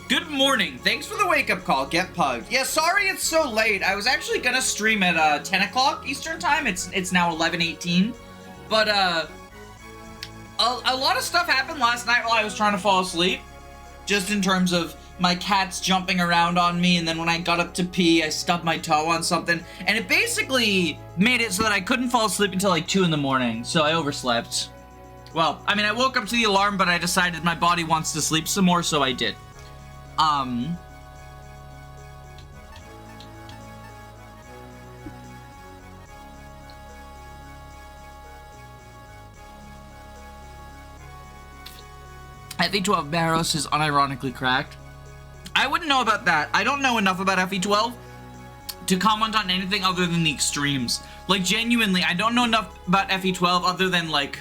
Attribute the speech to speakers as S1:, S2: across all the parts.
S1: Good morning. Thanks for the wake-up call. Get pugged. Yeah, sorry it's so late. I was actually gonna stream at 10 o'clock Eastern time. It's now 11:18. But a lot of stuff happened last night while I was trying to fall asleep. Just in terms of my cats jumping around on me, and then when I got up to pee, I stubbed my toe on something. And it basically made it so that I couldn't fall asleep until like 2 in the morning. So I overslept. Well, I mean, I woke up to the alarm, but I decided my body wants to sleep some more, so I did. FE12 Barros is unironically cracked. I wouldn't know about that. I don't know enough about FE12 to comment on anything other than the extremes. Like, genuinely, I don't know enough about FE12 other than, like,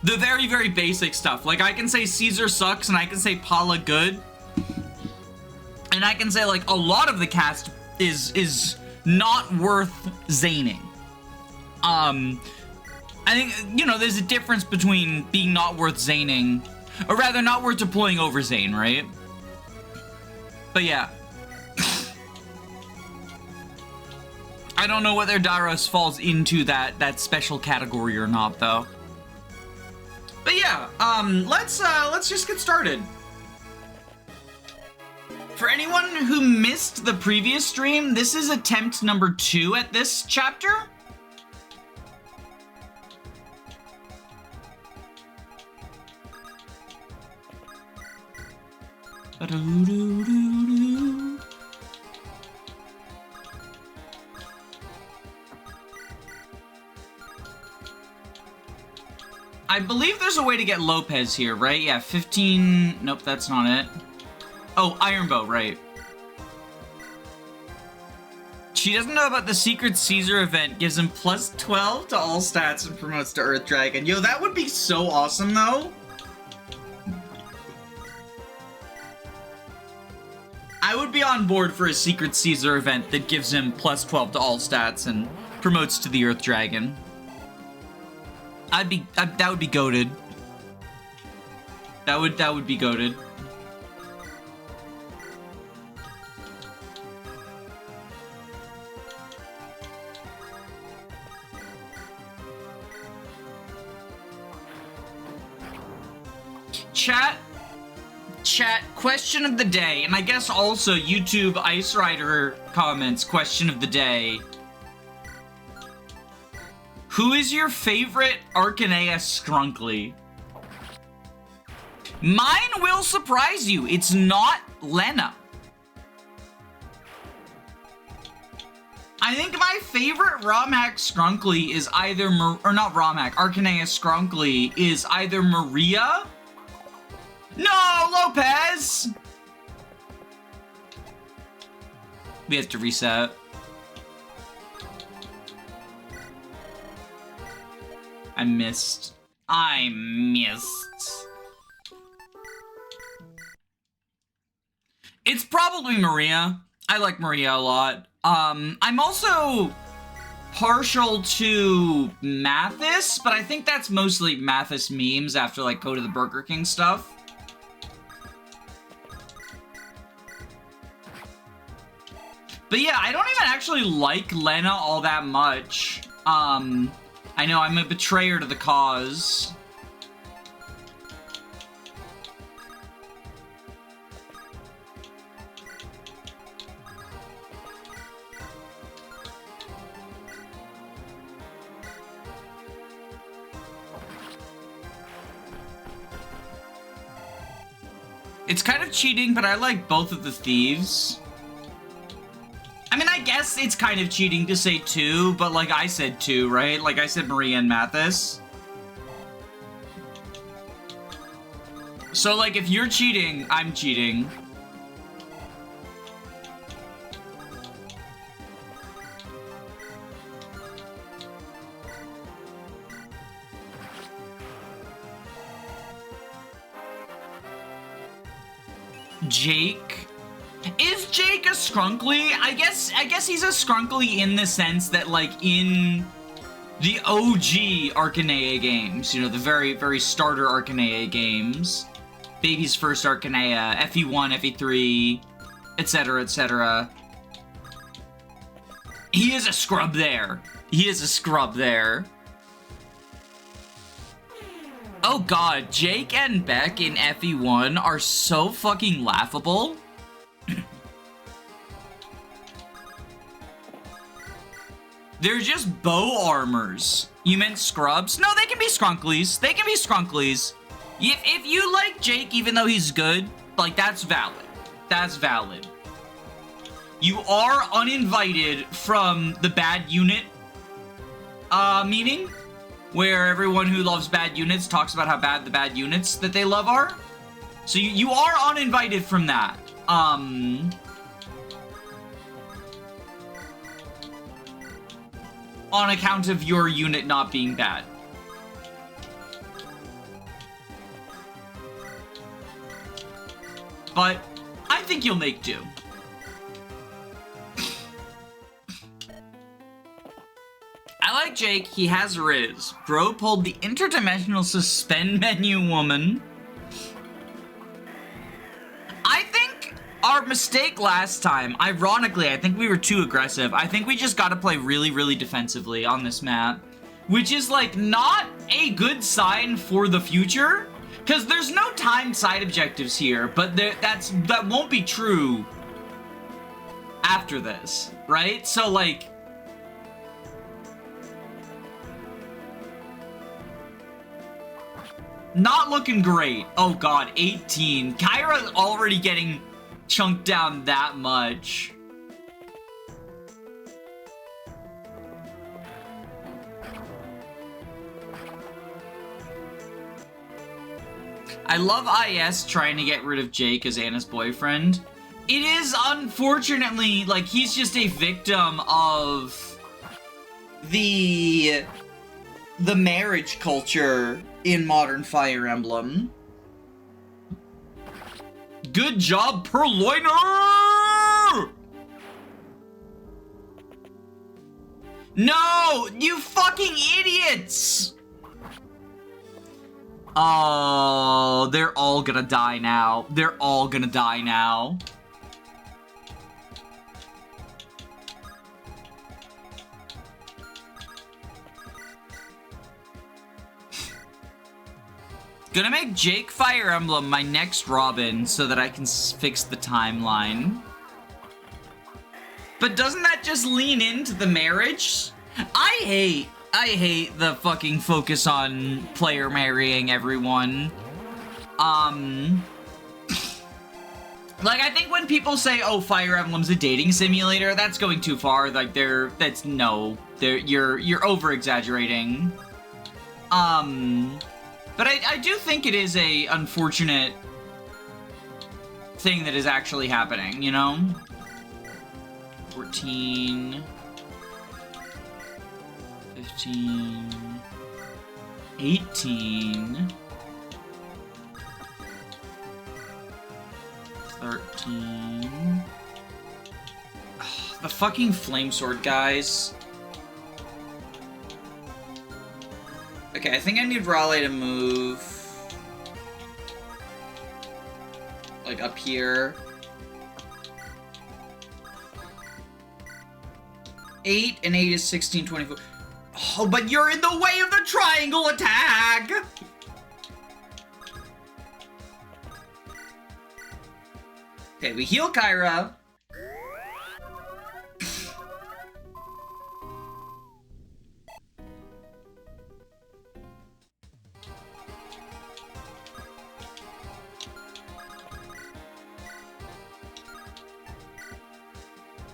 S1: the very, very basic stuff. Like, I can say Caesar sucks, and I can say Paula good. And I can say, like, a lot of the cast is not worth zaning. I think, you know, there's a difference between being not worth zaning, or rather, not worth deploying over Zane, right? But yeah. I don't know whether Dairos falls into that special category or not, though. But yeah, let's just get started. For anyone who missed the previous stream, this is attempt number 2 at this chapter. I believe there's a way to get Lopez here, right? Yeah, 15... Nope, that's not it. Oh, Ironbow, right. She doesn't know about the Secret Caesar event. Gives him plus 12 to all stats and promotes to Earth Dragon. Yo, that would be so awesome, though. I would be on board for a Secret Caesar event that gives him plus 12 to all stats and promotes to the Earth Dragon. That would be goated. That would be goated. Chat, question of the day, and I guess also YouTube Ice Rider comments, question of the day. Who is your favorite Archaneus Skrunkly? Mine will surprise you. It's not Lena. I think my favorite Romhack Skrunkly is either, or not Romhack, Archaneus Skrunkly is either Maria. No, Lopez! We have to reset. I missed. It's probably Maria. I like Maria a lot. I'm also partial to Mathis, but I think that's mostly Mathis memes after, like, Go to the Burger King stuff. But yeah, I don't even actually like Lena all that much. I know I'm a betrayer to the cause. It's kind of cheating, but I like both of the thieves. I mean, I guess it's kind of cheating to say 2, but like I said 2, right? Like I said Maria and Mathis. So like if you're cheating, I'm cheating. Jake? Is Jake a Skrunkly? I guess he's a Skrunkly in the sense that, like, in the OG Arcanea games, you know, the very, very starter Arcanea games, Baby's First Arcanea, FE1, FE3, etc., etc. He is a scrub there. He is a scrub there. Oh god, Jake and Beck in FE1 are so fucking laughable. They're just bow armors. You meant scrubs? No, they can be skrunklies. They can be skrunklies. If you like Jake, even though he's good, like, that's valid. That's valid. You are uninvited from the bad unit meeting, where everyone who loves bad units talks about how bad the bad units that they love are. So you are uninvited from that. On account of your unit not being bad. But I think you'll make do. I like Jake, he has Riz. Bro pulled the interdimensional suspend menu woman. I think our mistake last time, ironically, I think we were too aggressive. I think we just gotta play really, really defensively on this map. Which is, like, not a good sign for the future. Because there's no timed side objectives here, but that won't be true after this, right? So, like... not looking great. Oh god, 18. Kyra's already getting chunked down that much. I love IS trying to get rid of Jake as Anna's boyfriend. It is unfortunately, like, he's just a victim of the marriage culture in modern Fire Emblem. Good job, Purloiner! No! You fucking idiots! Oh, they're all gonna die now. They're all gonna die now. Gonna make Jake Fire Emblem my next Robin so that I can fix the timeline. But doesn't that just lean into the marriage? I hate the fucking focus on player marrying everyone. Like, I think when people say, oh, Fire Emblem's a dating simulator, that's going too far. Like, you're over-exaggerating. But I do think it is a unfortunate thing that is actually happening, you know? 14... 15... 18... 13... Ugh, the fucking flame sword, guys. Okay, I think I need Raleigh to move... like, up here. 8 and 8 is 16, 24. Oh, but you're in the way of the triangle attack! Okay, we heal Kyra.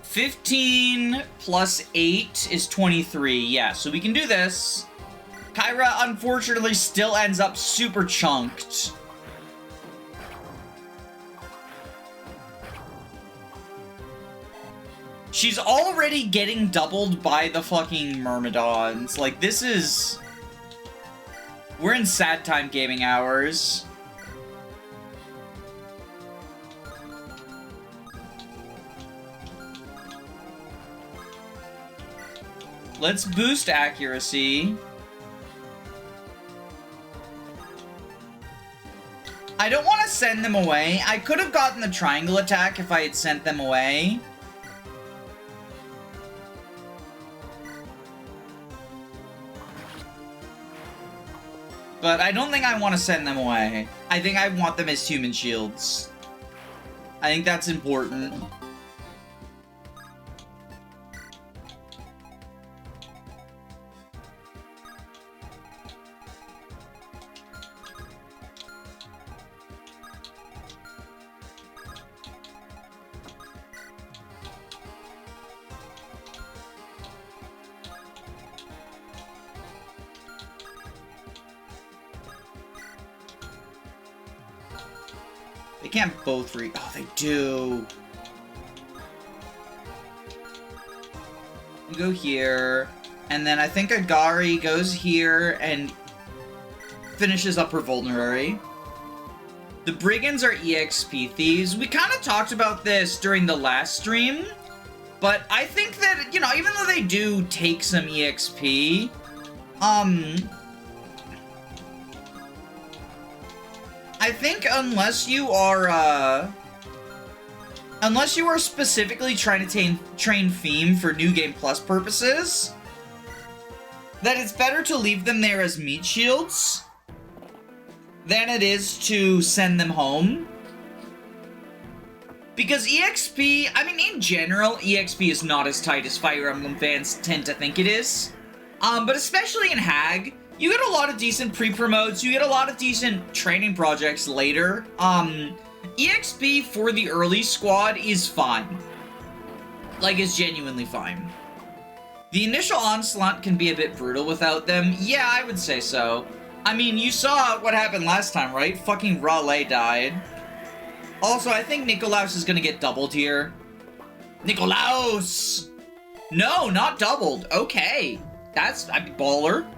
S1: $15 plus 8 is 23. Yeah, so we can do this. Kyra, unfortunately, still ends up super chunked. She's already getting doubled by the fucking Myrmidons. Like, this is... we're in sad time gaming hours. Let's boost accuracy. I don't want to send them away. I could have gotten the triangle attack if I had sent them away. But I don't think I want to send them away. I think I want them as human shields. I think that's important. They can't both oh, they do. You go here, and then I think Agari goes here and finishes up her vulnerary. The Brigands are EXP thieves. We kind of talked about this during the last stream, but I think that, you know, even though they do take some EXP, I think unless you are specifically trying to train Theme for New Game Plus purposes, that it's better to leave them there as meat shields than it is to send them home. Because EXP, I mean, in general, EXP is not as tight as Fire Emblem fans tend to think it is. But especially in Hag, you get a lot of decent pre-promotes, you get a lot of decent training projects later. EXP for the early squad is fine. Like, it's genuinely fine. The initial onslaught can be a bit brutal without them. Yeah, I would say so. I mean, you saw what happened last time, right? Fucking Raleigh died. Also, I think Nikolaus is gonna get doubled here. Nikolaus! No, not doubled. Okay. That's a baller.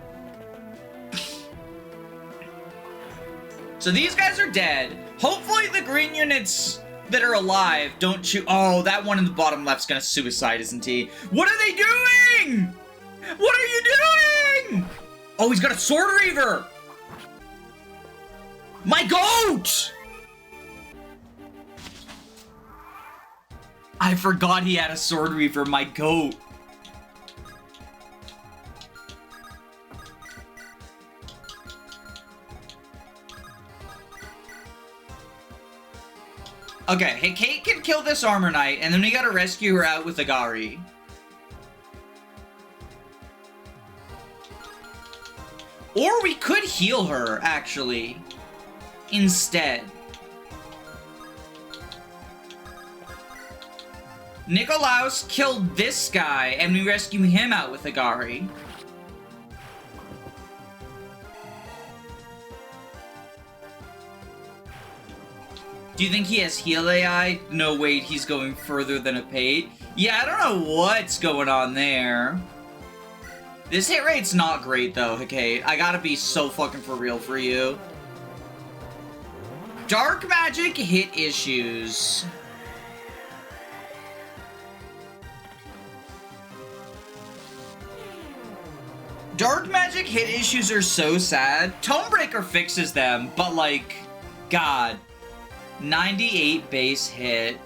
S1: So these guys are dead. Hopefully the green units that are alive don't shoot. Oh, that one in the bottom left's gonna suicide, isn't he? What are they doing? What are you doing? Oh, he's got a sword reaver. My goat! I forgot he had a sword reaver, my goat. Okay, hey, Kate can kill this Armor Knight, and then we gotta rescue her out with Agari. Or we could heal her, actually, instead. Nikolaus killed this guy, and we rescue him out with Agari. Do you think he has heal AI? No, wait, he's going further than a pate. Yeah, I don't know what's going on there. This hit rate's not great, though, Hecate. I gotta be so fucking for real for you. Dark magic hit issues. Dark magic hit issues are so sad. Tomebreaker fixes them, but like, God. 98 base hit.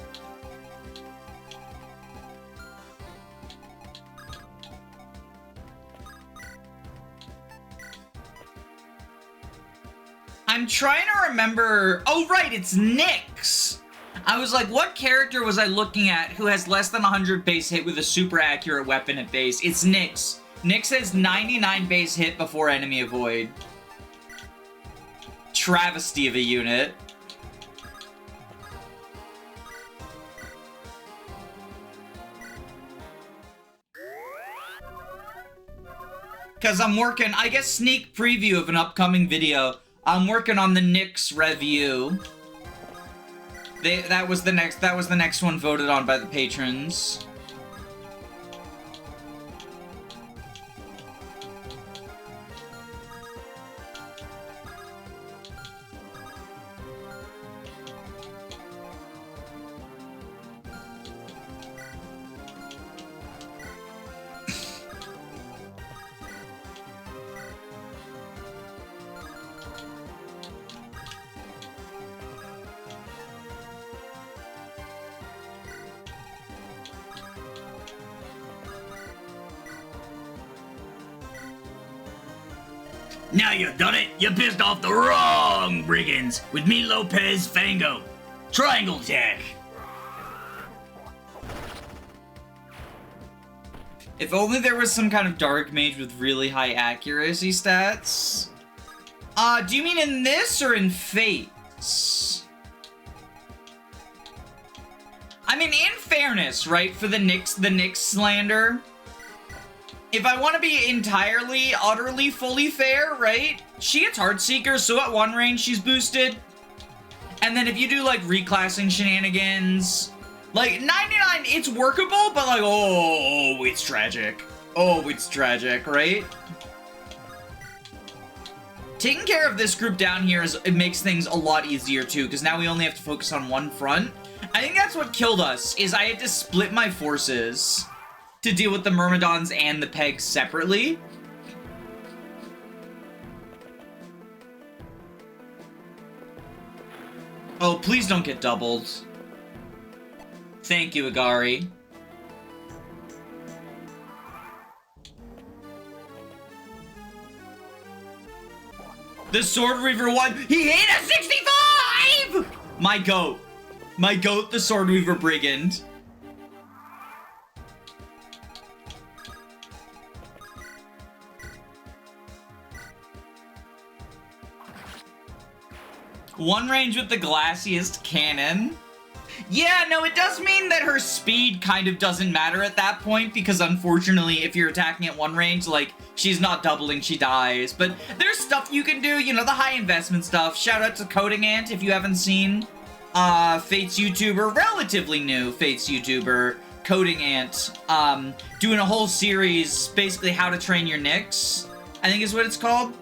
S1: I'm trying to remember. Oh, right, it's Nyx. I was like, what character was I looking at who has less than 100 base hit with a super accurate weapon at base? It's Nyx. Nyx has 99 base hit before enemy avoid. Travesty of a unit. Because I'm working, I guess, sneak preview of an upcoming video. I'm working on the Nyx review. That was the next one voted on by the patrons.
S2: Now you done it. You pissed off the wrong brigands with me, Lopez Fango. Triangle attack.
S1: If only there was some kind of dark mage with really high accuracy stats. Do you mean in this or in Fates? I mean, in fairness, right, for the Nyx slander, if I want to be entirely, utterly, fully fair, right, she hits Heartseeker, so at 1 range she's boosted. And then if you do, like, reclassing shenanigans, like, 99, it's workable, but, like, oh, it's tragic. Oh, it's tragic, right? Taking care of this group down here, it makes things a lot easier, too, because now we only have to focus on one front. I think that's what killed us, is I had to split my forces to deal with the Myrmidons and the Pegs separately. Oh, please don't get doubled. Thank you, Agari. The Sword Reaver won. He hit a 65! My goat. My goat, the Sword Weaver Brigand. One range with the glassiest cannon. Yeah, no, it does mean that her speed kind of doesn't matter at that point, because unfortunately, if you're attacking at 1 range, like, she's not doubling, she dies. But there's stuff you can do, you know, the high investment stuff. Shout out to Coding Ant if you haven't seen. Fates YouTuber, relatively new Fates YouTuber, Coding Ant, doing a whole series, basically how to train your Nyx, I think is what it's called.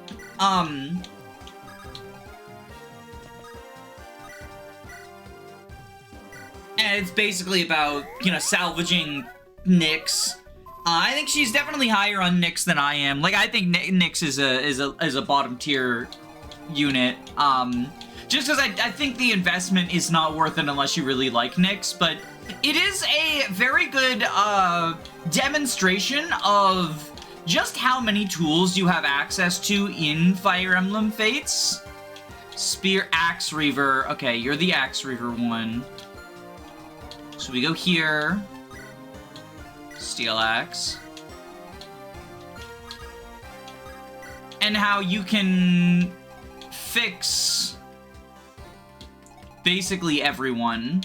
S1: And it's basically about, you know, salvaging Nyx. I think she's definitely higher on Nyx than I am. Like, I think Nyx is a bottom tier unit. Just because I think the investment is not worth it unless you really like Nyx, but it is a very good demonstration of just how many tools you have access to in Fire Emblem Fates. Spear, Axe Reaver. Okay, you're the Axe Reaver one. So we go here. Steel Axe. And how you can fix basically everyone.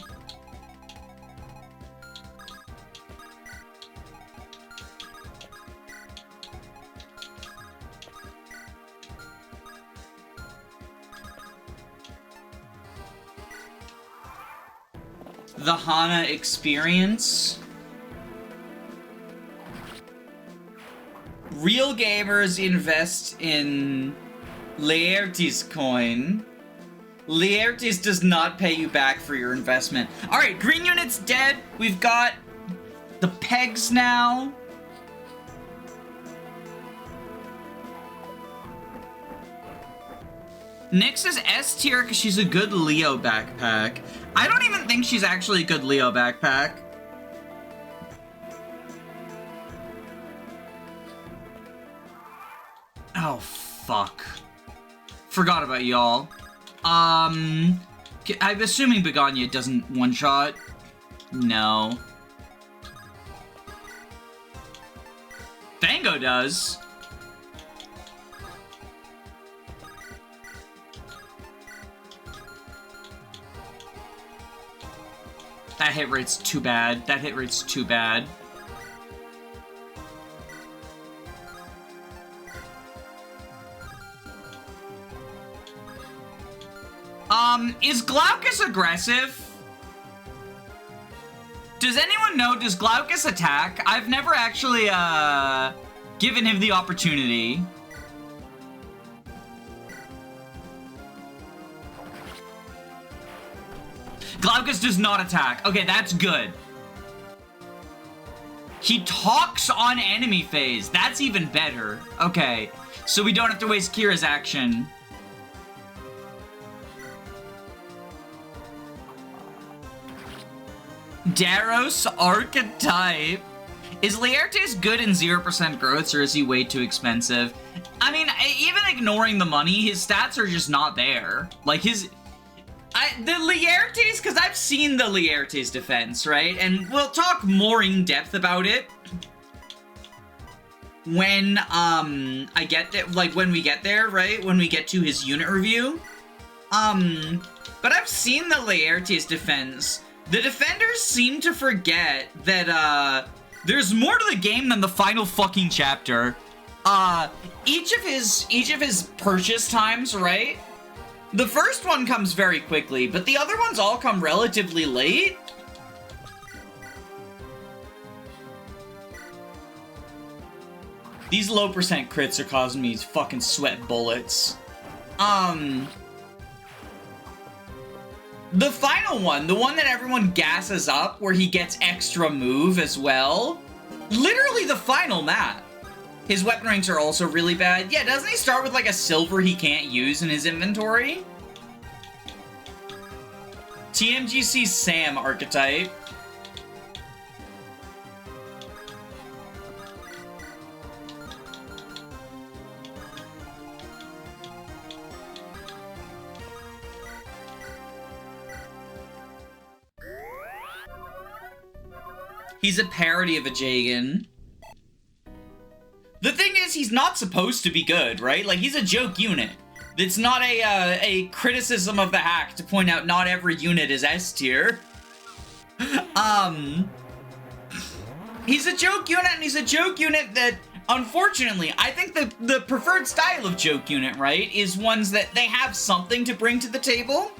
S1: The Hana experience. Real gamers invest in Laertes coin. Laertes does not pay you back for your investment. Alright, green unit's dead. We've got the Pegs now. Nyx is S tier because she's a good Leo backpack. I don't even think she's actually a good Leo backpack. Oh, fuck. Forgot about y'all. I'm assuming Begonia doesn't one-shot. No. Fango does. That hit rate's too bad. That hit rate's too bad. Is Glaucus aggressive? Does anyone know, does Glaucus attack? I've never actually, given him the opportunity. Glaucus does not attack. Okay, that's good. He talks on enemy phase. That's even better. Okay, so we don't have to waste Kira's action. Daros archetype Is Laertes good in 0% growths, or is he way too expensive? I mean, even ignoring the money, his stats are just not there. Like, the Laertes, because I've seen the Laertes defense, right? And we'll talk more in depth about it when, when we get there, right? When we get to his unit review. But I've seen the Laertes defense. The defenders seem to forget that, there's more to the game than the final fucking chapter. Each of his purchase times, right? The first one comes very quickly, but the other ones all come relatively late. These low percent crits are causing me to fucking sweat bullets. The final one, the one that everyone gasses up, where he gets extra move as well. Literally the final map. His weapon ranks are also really bad. Yeah, doesn't he start with like a silver he can't use in his inventory? TMGC Sam archetype. He's a parody of a Jagan. The thing is, he's not supposed to be good, right? Like, he's a joke unit. It's not a criticism of the hack to point out not every unit is S tier. He's a joke unit, and he's a joke unit that, unfortunately, I think the preferred style of joke unit, right, is ones that they have something to bring to the table.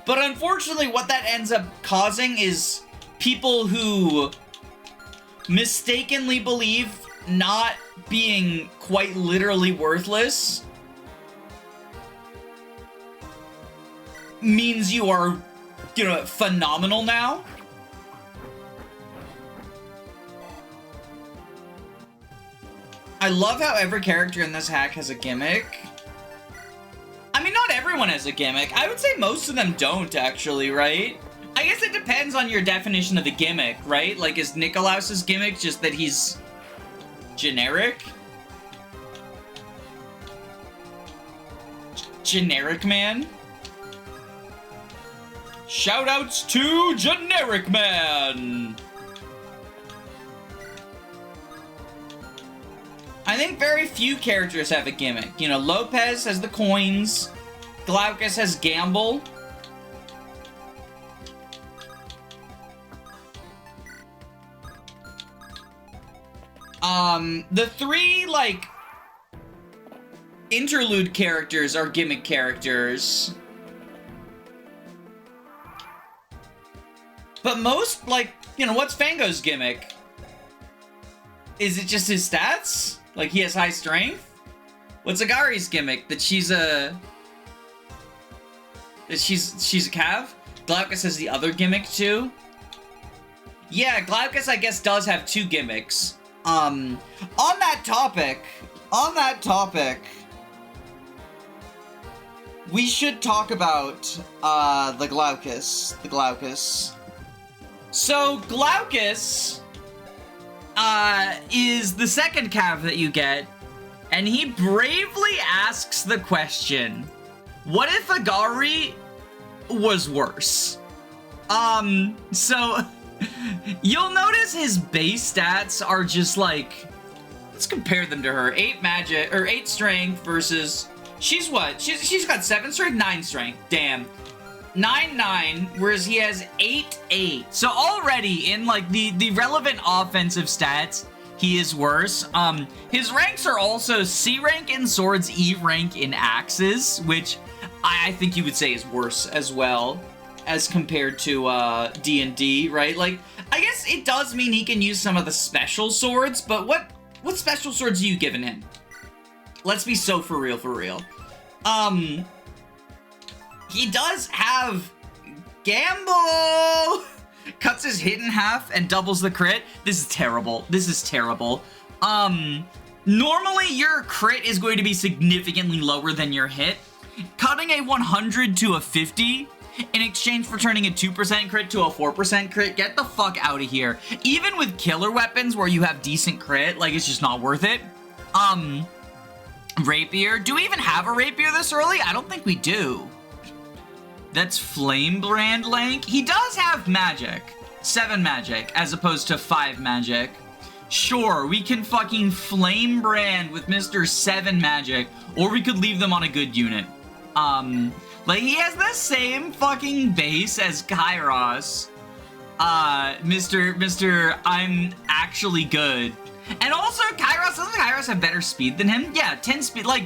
S1: But unfortunately, what that ends up causing is people who mistakenly believe not being quite literally worthless means you are, you know, phenomenal now. I love how every character in this hack has a gimmick. I mean, not everyone has a gimmick. I would say most of them don't, actually, right? I guess it depends on your definition of the gimmick, right? Like, is Nikolaus's gimmick just that he's generic? Generic Man? Shoutouts to Generic Man! I think very few characters have a gimmick. You know, Lopez has the coins, Glaucus has Gamble. The three, like, interlude characters are gimmick characters. But most, like, you know, what's Fango's gimmick? Is it just his stats? Like, he has high strength? What's Agari's gimmick? That she's a... That she's a cav? Glaucus has the other gimmick, too? Yeah, Glaucus, I guess, does have two gimmicks. On that topic, we should talk about, the Glaucus. So, Glaucus, is the second cav that you get, and he bravely asks the question, what if Agari was worse? So... You'll notice his base stats are just like, let's compare them to her. 8 magic, or 8 strength versus, she's what? She's got 7 strength, 9 strength. Damn. 9-9, whereas he has 8-8. So already in like the relevant offensive stats, he is worse. His ranks are also C rank in swords, E rank in axes, which I think you would say is worse as well as compared to D&D, right? Like, I guess it does mean he can use some of the special swords, but what special swords are you giving him? Let's be so for real. He does have Gamble! Cuts his hit in half and doubles the crit. This is terrible. Normally your crit is going to be significantly lower than your hit. Cutting a 100 to a 50 in exchange for turning a 2% crit to a 4% crit. Get the fuck out of here. Even with killer weapons where you have decent crit, like, it's just not worth it. Rapier. Do we even have a rapier this early? I don't think we do. That's Flame Brand Lank. He does have magic. 7 magic, as opposed to 5 magic. Sure, we can fucking Flame Brand with Mr. 7 magic, or we could leave them on a good unit. Like, he has the same fucking base as Kairos. Mr. I'm actually good. And also, doesn't Kairos have better speed than him? Yeah, 10 speed. Like,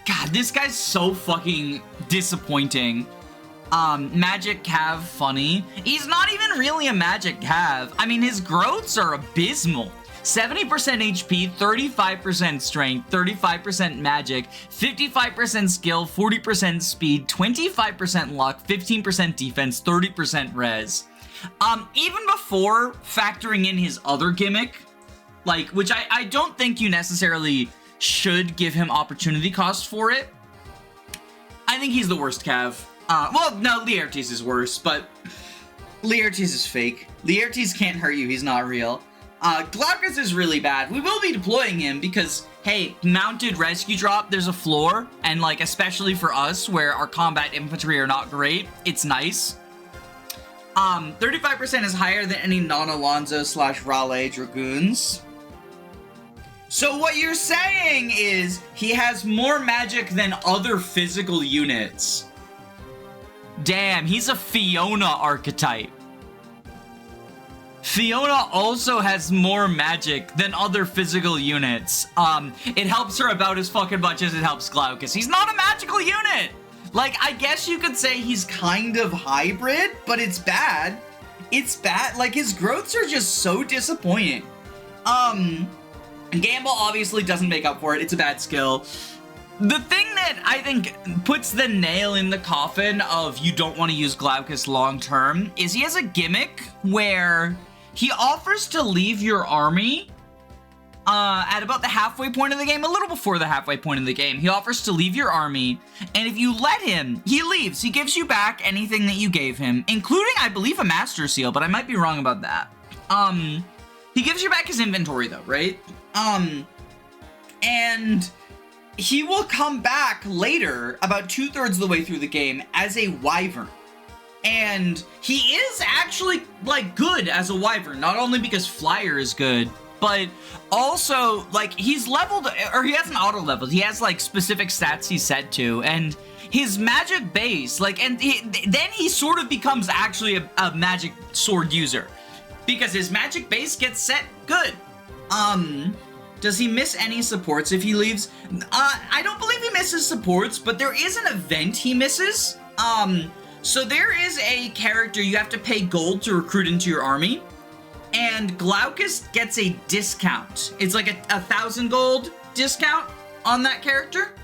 S1: God, this guy's so fucking disappointing. Magic Cav funny. He's not even really a Magic Cav. I mean, his growths are abysmal. 70% HP, 35% strength, 35% magic, 55% skill, 40% speed, 25% luck, 15% defense, 30% res. Even before factoring in his other gimmick, like, which I don't think you necessarily should give him opportunity cost for it. I think he's the worst Cav. Well, no, Laertes is worse, but Laertes is fake. Laertes can't hurt you, he's not real. Glaucus is really bad. We will be deploying him because, hey, mounted rescue drop, there's a floor, and, like, especially for us, where our combat infantry are not great, it's nice. 35% is higher than any non-Alonzo/Raleigh Dragoons. So what you're saying is he has more magic than other physical units. Damn, he's a Fiona archetype. Fiona also has more magic than other physical units. It helps her about as fucking much as it helps Glaucus. He's not a magical unit! Like, I guess you could say he's kind of hybrid, but it's bad. It's bad. Like, his growths are just so disappointing. Gamble obviously doesn't make up for it. It's a bad skill. The thing that I think puts the nail in the coffin of you don't want to use Glaucus long term is he has a gimmick where he offers to leave your army at about the halfway point of the game, a little before the halfway point of the game. He offers to leave your army, and if you let him, he leaves. He gives you back anything that you gave him, including, I believe, a Master Seal, but I might be wrong about that. He gives you back his inventory, though, right? And he will come back later, about 2/3 of the way through the game, as a Wyvern. And he is actually, like, good as a Wyvern, not only because Flyer is good, but also, like, he's leveled, or he hasn't auto-leveled, he has, like, specific stats he's set to, and his magic base, like, and then he sort of becomes actually a magic sword user, because his magic base gets set good. Does he miss any supports if he leaves? I don't believe he misses supports, but there is an event he misses. So there is a character you have to pay gold to recruit into your army, and Glaucus gets a discount. It's like a 1,000 gold discount on that character.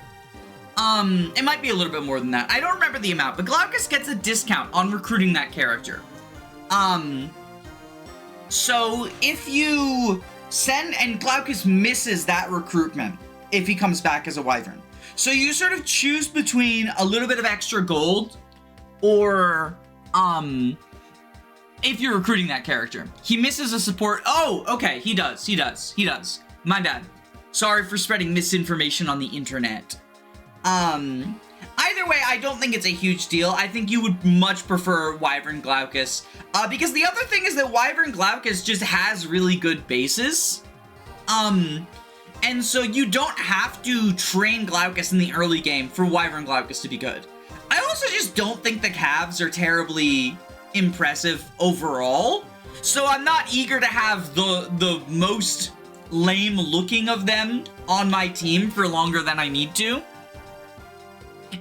S1: It might be a little bit more than that. I don't remember the amount, but Glaucus gets a discount on recruiting that character. So if you send, and Glaucus misses that recruitment if he comes back as a Wyvern. So you sort of choose between a little bit of extra gold or, if you're recruiting that character. He misses a support. Oh, okay, he does. My bad. Sorry for spreading misinformation on the internet. Either way, I don't think it's a huge deal. I think you would much prefer Wyvern Glaucus. Because the other thing is that Wyvern Glaucus just has really good bases. And so you don't have to train Glaucus in the early game for Wyvern Glaucus to be good. I also just don't think the Cavs are terribly impressive overall. So I'm not eager to have the most lame looking of them on my team for longer than I need to.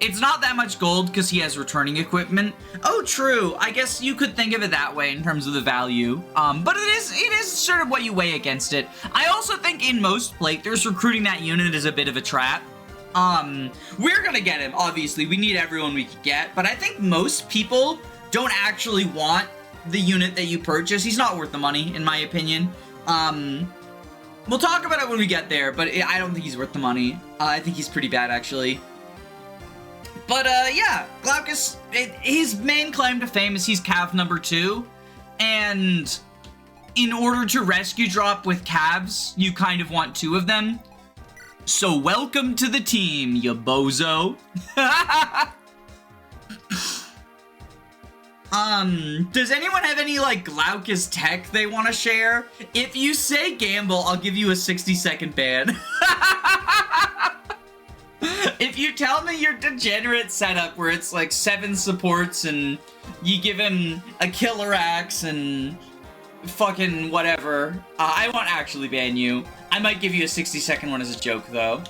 S1: It's not that much gold because he has returning equipment. Oh, true. I guess you could think of it that way in terms of the value. But it is sort of what you weigh against it. I also think in most playthroughs, recruiting that unit is a bit of a trap. We're gonna get him, obviously. We need everyone we can get. But I think most people don't actually want the unit that you purchase. He's not worth the money, in my opinion. We'll talk about it when we get there, but I don't think he's worth the money. I think he's pretty bad, actually. But, yeah, Glaucus, his main claim to fame is he's Cav number 2, and in order to rescue drop with Cavs, you kind of want 2 of them. So welcome to the team, you bozo. Does anyone have any, like, Glaucus tech they want to share? If you say gamble, I'll give you a 60-second ban. If you tell me your degenerate setup where it's, like, 7 supports and you give him a killer axe and fucking whatever, I won't actually ban you. I might give you a 60-second one as a joke, though.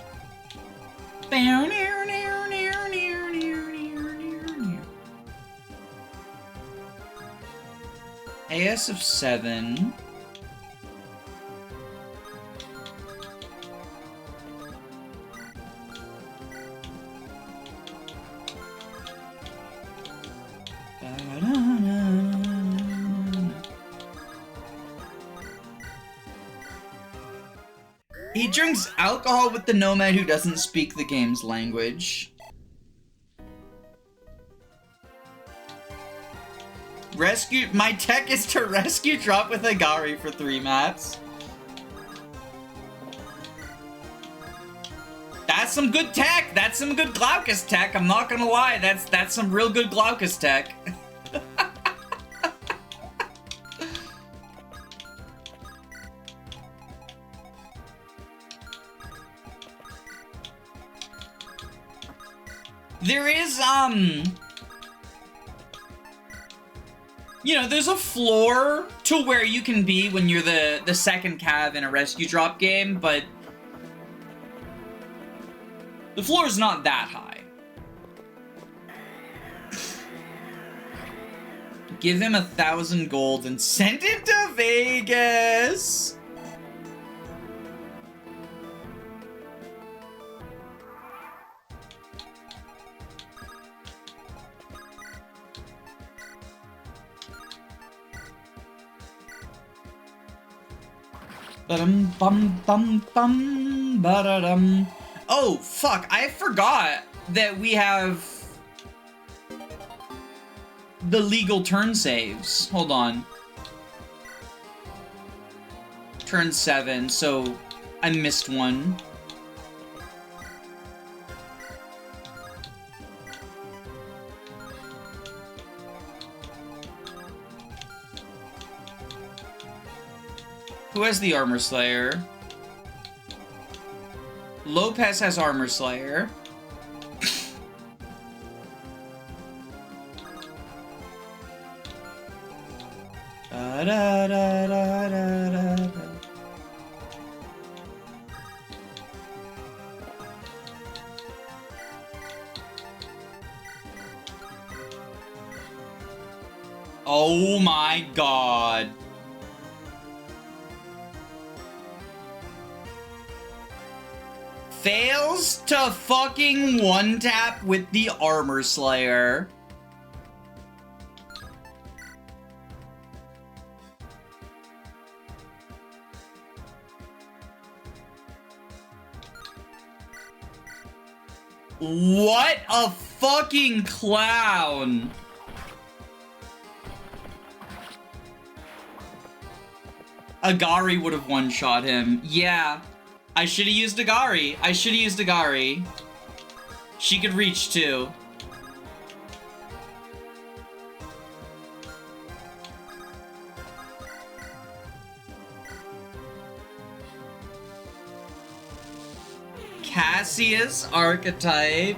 S1: AS of 7. He drinks alcohol with the nomad who doesn't speak the game's language. My tech is to rescue drop with Agari for 3 maps. That's some good tech. That's some good Glaucus tech. I'm not gonna lie. That's some real good Glaucus tech. There is, you know, there's a floor to where you can be when you're the second Cav in a rescue drop game, but the floor is not that high. Give him 1,000 gold and send it to Vegas! Ba-dum-bum-bum-bum, ba-da-dum. Oh, fuck, I forgot that we have the legal turn saves. Hold on. Turn 7, so I missed one. Who has the Armor Slayer? Lopez has Armor Slayer. Da, da, da, da, da, da. Oh my god. Fails to fucking one-tap with the Armor Slayer. What a fucking clown. Agari would have one-shot him. Yeah. I should have used Agari. I should have used Agari. She could reach too. Cassius archetype.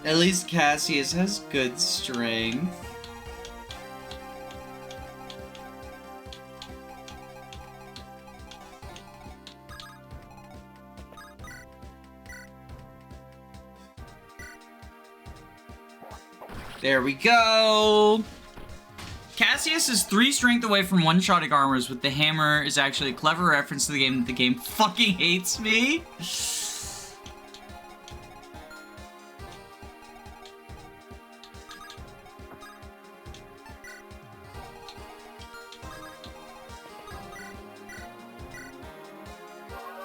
S1: At least Cassius has good strength. There we go. Cassius is 3 strength away from one-shotting armors with the hammer is actually a clever reference to the game that the game fucking hates me.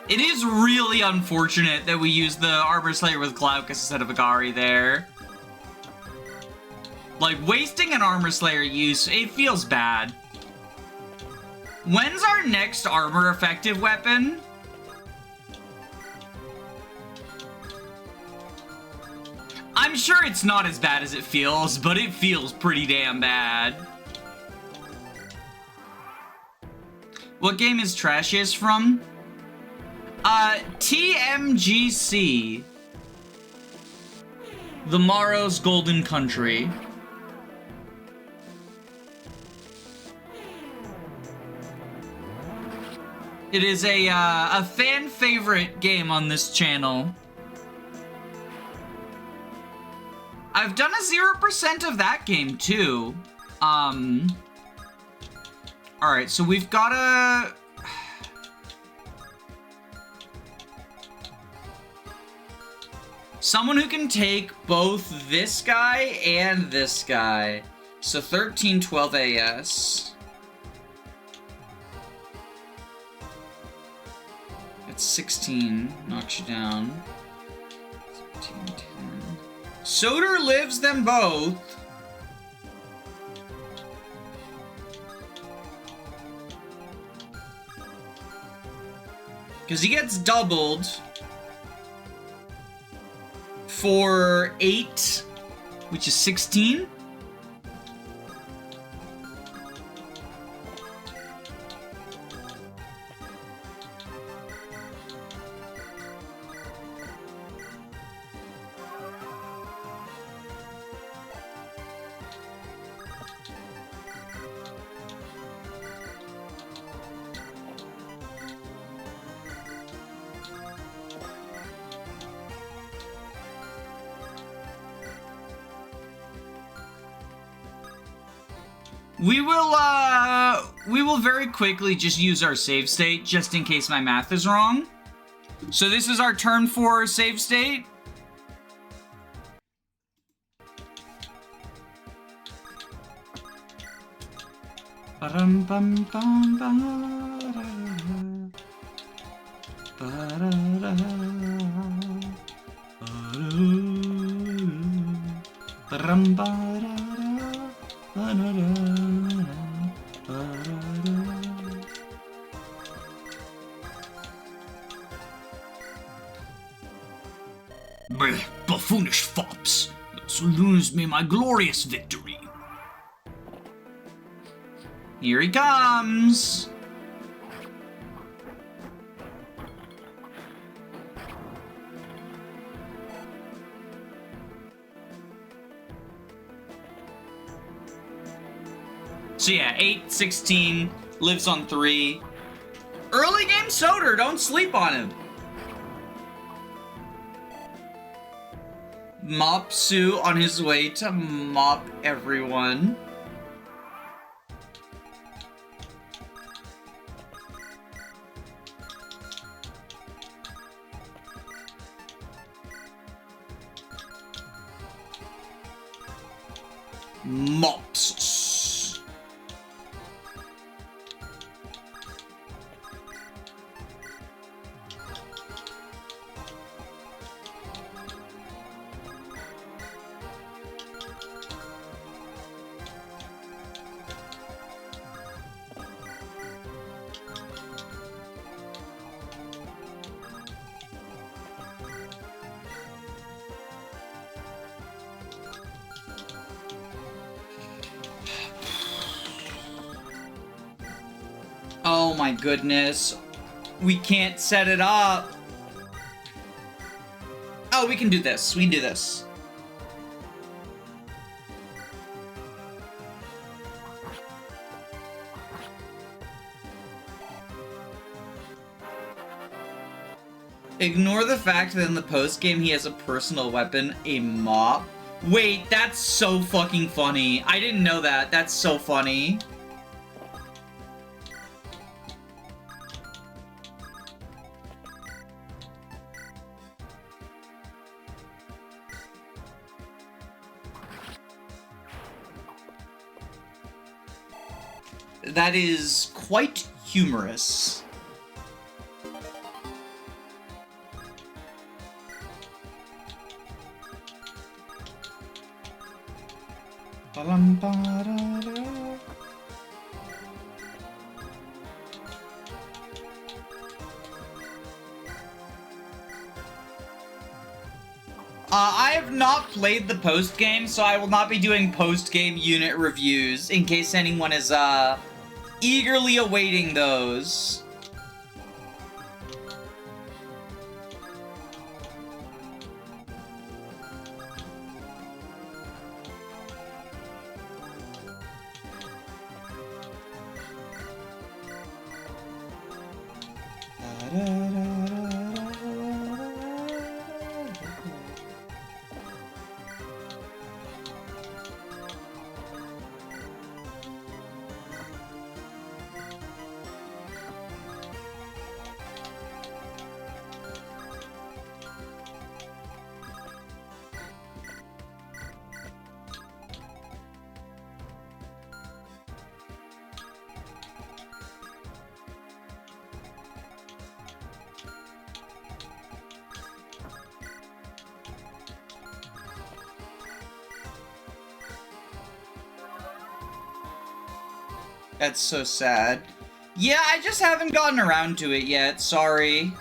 S1: It is really unfortunate that we use the Armor Slayer with Glaucus instead of Agari there. Like, wasting an Armor Slayer use, it feels bad. When's our next armor effective weapon? I'm sure it's not as bad as it feels, but it feels pretty damn bad. What game is Trashiest from? TMGC. The Morrow's Golden Country. It is a fan favorite game on this channel. I've done a 0% of that game too. Alright, so we've got a... Someone who can take both this guy and this guy. So 13, 12 AS. It's 16, knocks you down. 17, 10. Soder lives them both. Because he gets doubled for 8, which is 16. We will very quickly just use our save state, just in case my math is wrong. So this is our turn 4 save state.
S2: Buffoonish fops, so lose me my glorious victory.
S1: Here he comes. So yeah, 8, 16, lives on 3. Early game Soder, don't sleep on him. Mopsu on his way to mop everyone. Mops. Oh my goodness. We can't set it up. Oh, we can do this. We can do this. Ignore the fact that in the post game he has a personal weapon, a mop. Wait, that's so fucking funny. I didn't know that. That's so funny. That is quite humorous. I have not played the post-game, so I will not be doing post-game unit reviews, in case anyone is, eagerly awaiting those. That's so sad. Yeah, I just haven't gotten around to it yet, sorry.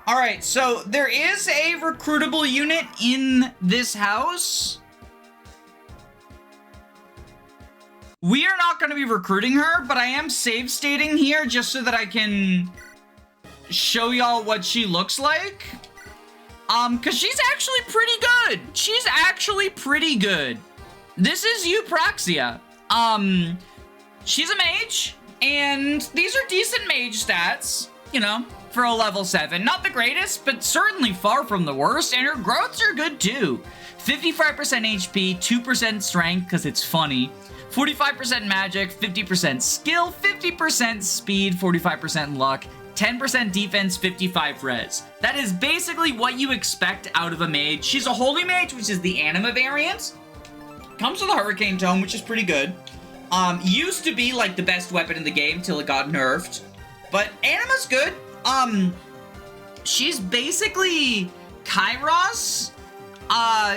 S1: Alright, so there is a recruitable unit in this house. We are not going to be recruiting her, but I am save stating here just so that I can show y'all what she looks like. Because she's actually pretty good. She's actually pretty good. This is Eupraxia. She's a mage, and these are decent mage stats, you know, for a level 7. Not the greatest, but certainly far from the worst, and her growths are good too. 55% HP, 2% strength, because it's funny. 45% magic, 50% skill, 50% speed, 45% luck, 10% defense, 55 res. That is basically what you expect out of a mage. She's a holy mage, which is the anima variant. Comes with a Hurricane Tome, which is pretty good. Used to be like the best weapon in the game till it got nerfed. But Anima's good. She's basically Kairos,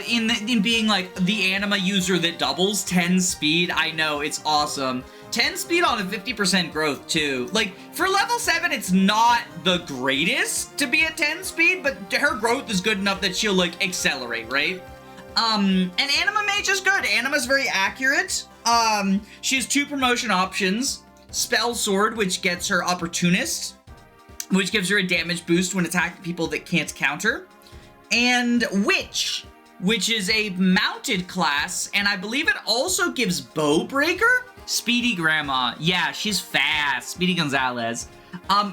S1: in being like the Anima user that doubles 10 speed. I know, it's awesome. 10 speed on a 50% growth too. Like, for level 7, it's not the greatest to be at 10 speed, but her growth is good enough that she'll like accelerate, right? And Anima Mage is good. Anima's very accurate. She has 2 promotion options. Spell Sword, which gets her Opportunist, which gives her a damage boost when attacking people that can't counter. And Witch, which is a mounted class, and I believe it also gives Bowbreaker? Speedy Grandma. Yeah, she's fast. Speedy Gonzalez.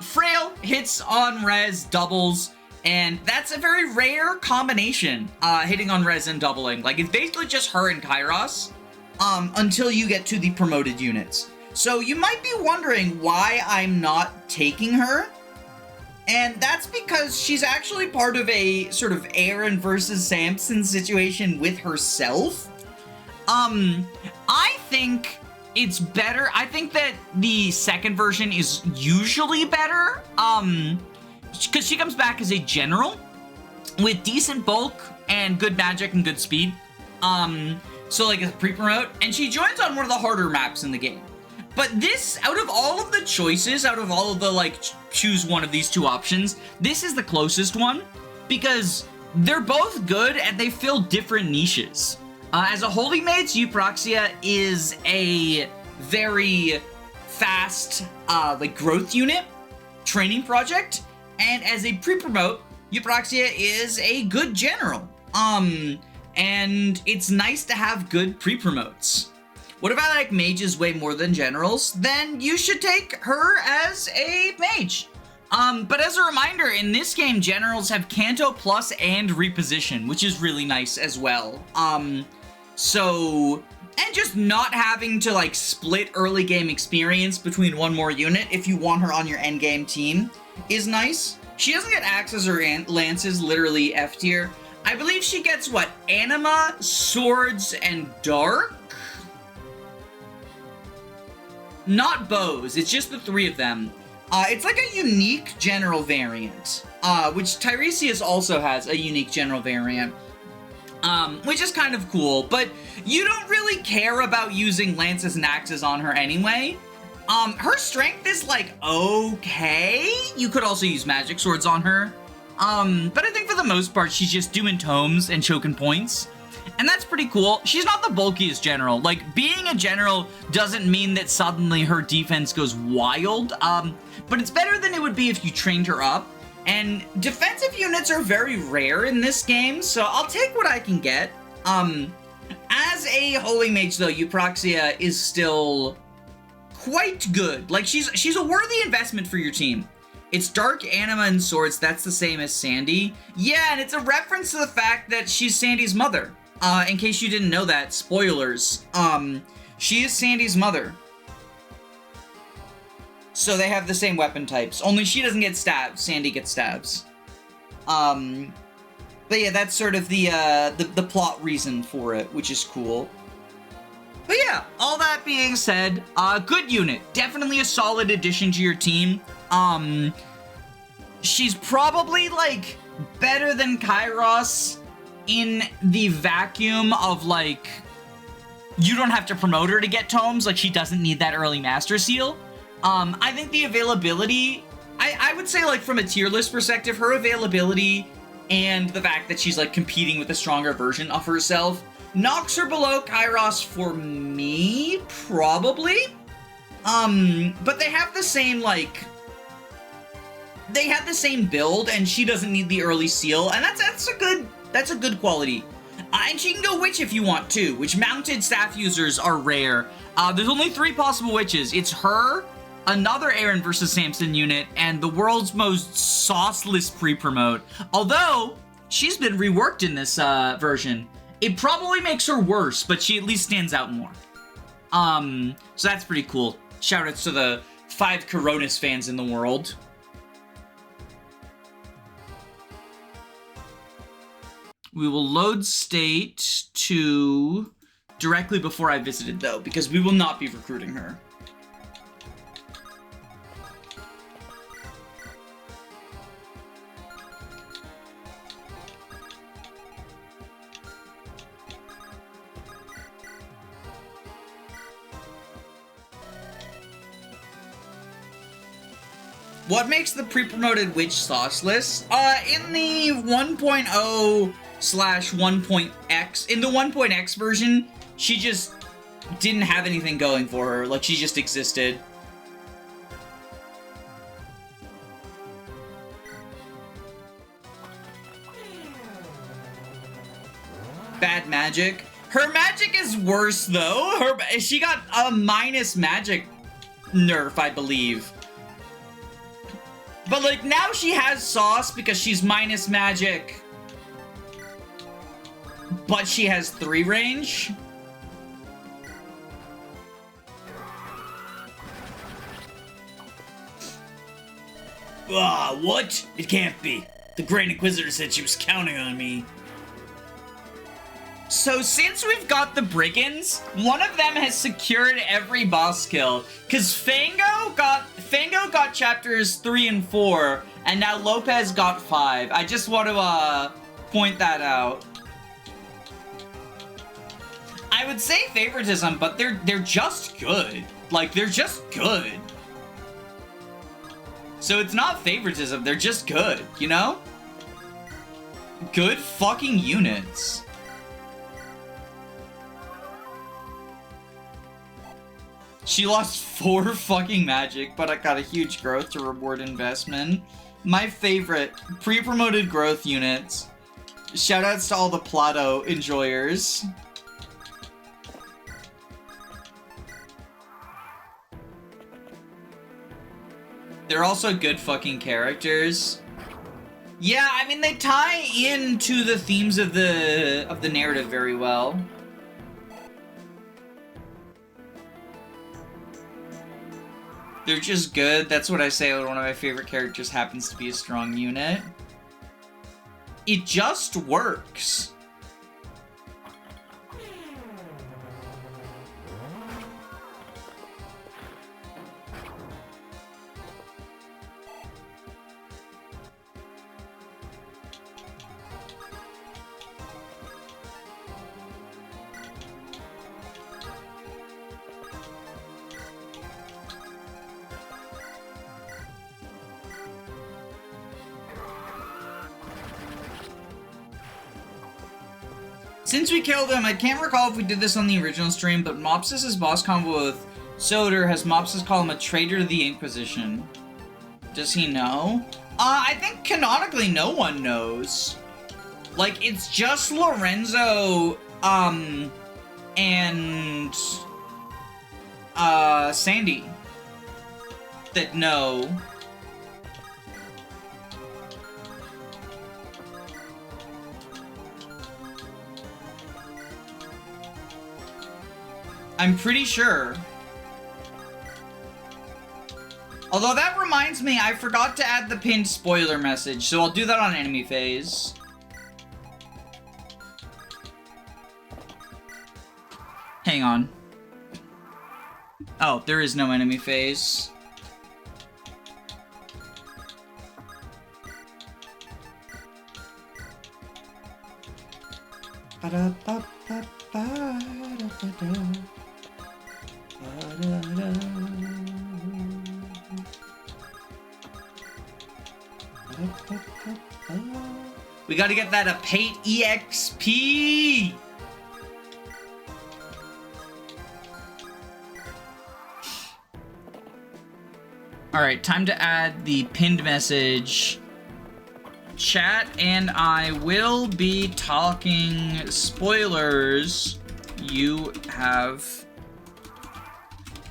S1: Frail, hits on res, doubles, and that's a very rare combination, hitting on res and doubling. Like, it's basically just her and Kairos, until you get to the promoted units. So you might be wondering why I'm not taking her. And that's because she's actually part of a sort of Aaron versus Samson situation with herself. I think it's better. I think that the second version is usually better. Because she comes back as a general with decent bulk and good magic and good speed. So like a pre-promote, and she joins on one of the harder maps in the game. But this, out of all of the choices, out of all of the like choose one of these 2 options, this is the closest one because they're both good and they fill different niches. As a holy mage, Eupraxia is a very fast like growth unit training project. And as a pre-promote, Eupraxia is a good general. And it's nice to have good pre-promotes. What if I like mages way more than generals? Then you should take her as a mage. But as a reminder, in this game, generals have Canto Plus and Reposition, which is really nice as well. And just not having to, like, split early game experience between one more unit if you want her on your end game team is nice. She doesn't get axes or lances, literally F tier. I believe she gets, what, anima, swords, and dark? Not bows, it's just the 3 of them. It's like a unique general variant, which Tiresias also has a unique general variant, which is kind of cool, but you don't really care about using lances and axes on her anyway. Her strength is, like, okay. You could also use magic swords on her. But I think for the most part, she's just doing tomes and choking points. And that's pretty cool. She's not the bulkiest general. Like, being a general doesn't mean that suddenly her defense goes wild. But it's better than it would be if you trained her up. And defensive units are very rare in this game, so I'll take what I can get. As a Holy Mage, though, Euproxia is still quite good. Like, she's a worthy investment for your team. It's dark anima and swords. That's the same as Sandy. Yeah, and it's a reference to the fact that she's Sandy's mother. In case you didn't know that, spoilers. She is Sandy's mother. So they have the same weapon types. Only she doesn't get stabs. Sandy gets stabs. But yeah, that's sort of the plot reason for it, which is cool. But yeah, all that being said, good unit. Definitely a solid addition to your team. She's probably, like, better than Kairos in the vacuum of, like, you don't have to promote her to get tomes. Like, she doesn't need that early master seal. I think the availability, I would say, like, from a tier list perspective, her availability and the fact that she's, like, competing with a stronger version of herself knocks her below Kairos for me, probably. But they have the same, like, they have the same build, and she doesn't need the early seal, and that's a good quality. And she can go witch if you want to, which mounted staff users are rare. There's only 3 possible witches. It's her, another Aaron versus Samson unit, and the world's most sauceless pre-promote. Although, she's been reworked in this version. It probably makes her worse, but she at least stands out more. So that's pretty cool. Shoutouts to the 5 Coronas fans in the world. We will load state to directly before I visited, though, because we will not be recruiting her. What makes the pre-promoted witch sauceless? In the 1.0/1.x, in the 1.x version, she just didn't have anything going for her. Like, she just existed. Bad magic. Her magic is worse, though. She got a minus magic nerf, I believe. But, like, now she has sauce because she's minus magic. But she has 3 range.
S2: What? It can't be. The Grand Inquisitor said she was counting on me.
S1: So since we've got the brigands, one of them has secured every boss kill. Cause Fango got chapters 3 and 4, and now Lopez got 5. I just want to point that out. I would say favoritism, but they're just good. Like, they're just good. So it's not favoritism, they're just good, you know? Good fucking units. She lost 4 fucking magic, but I got a huge growth to reward investment. My favorite, pre-promoted growth units. Shoutouts to all the Plato enjoyers. They're also good fucking characters. Yeah, I mean, they tie into the themes of the narrative very well. They're just good. That's what I say when one of my favorite characters happens to be a strong unit. It just works. Since we killed him, I can't recall if we did this on the original stream, but Mopsis' boss combo with Soder has Mopsis call him a traitor to the Inquisition. Does he know? I think canonically no one knows. Like, it's just Lorenzo, and, Sandy that know. I'm pretty sure. Although that reminds me, I forgot to add the pinned spoiler message, so I'll do that on enemy phase. Hang on. Oh, there is no enemy phase. We gotta get that Apate EXP! Alright, time to add the pinned message. Chat and I will be talking spoilers. You have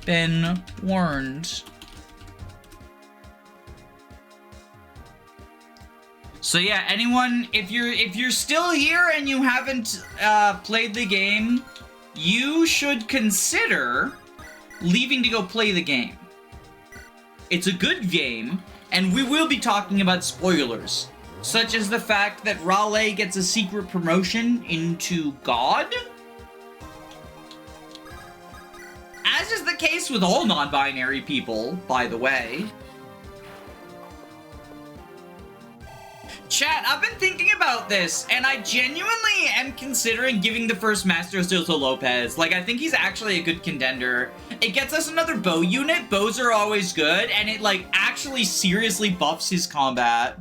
S1: been warned. So yeah, anyone, if you're still here and you haven't played the game, you should consider leaving to go play the game. It's a good game, and we will be talking about spoilers, such as the fact that Raleigh gets a secret promotion into God. As is the case with all non-binary people, by the way. Chat, I've been thinking about this, and I genuinely am considering giving the first Master Seal to Lopez. Like, I think he's actually a good contender. It gets us another bow unit. Bows are always good, and it, like, actually seriously buffs his combat.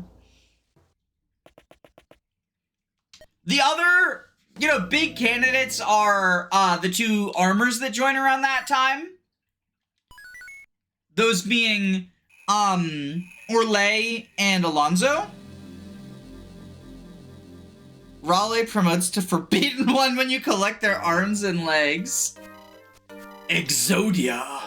S1: The other, you know, big candidates are the two armors that join around that time. Those being, Orlais and Alonso. Raleigh promotes to Forbidden One when you collect their arms and legs. Exodia.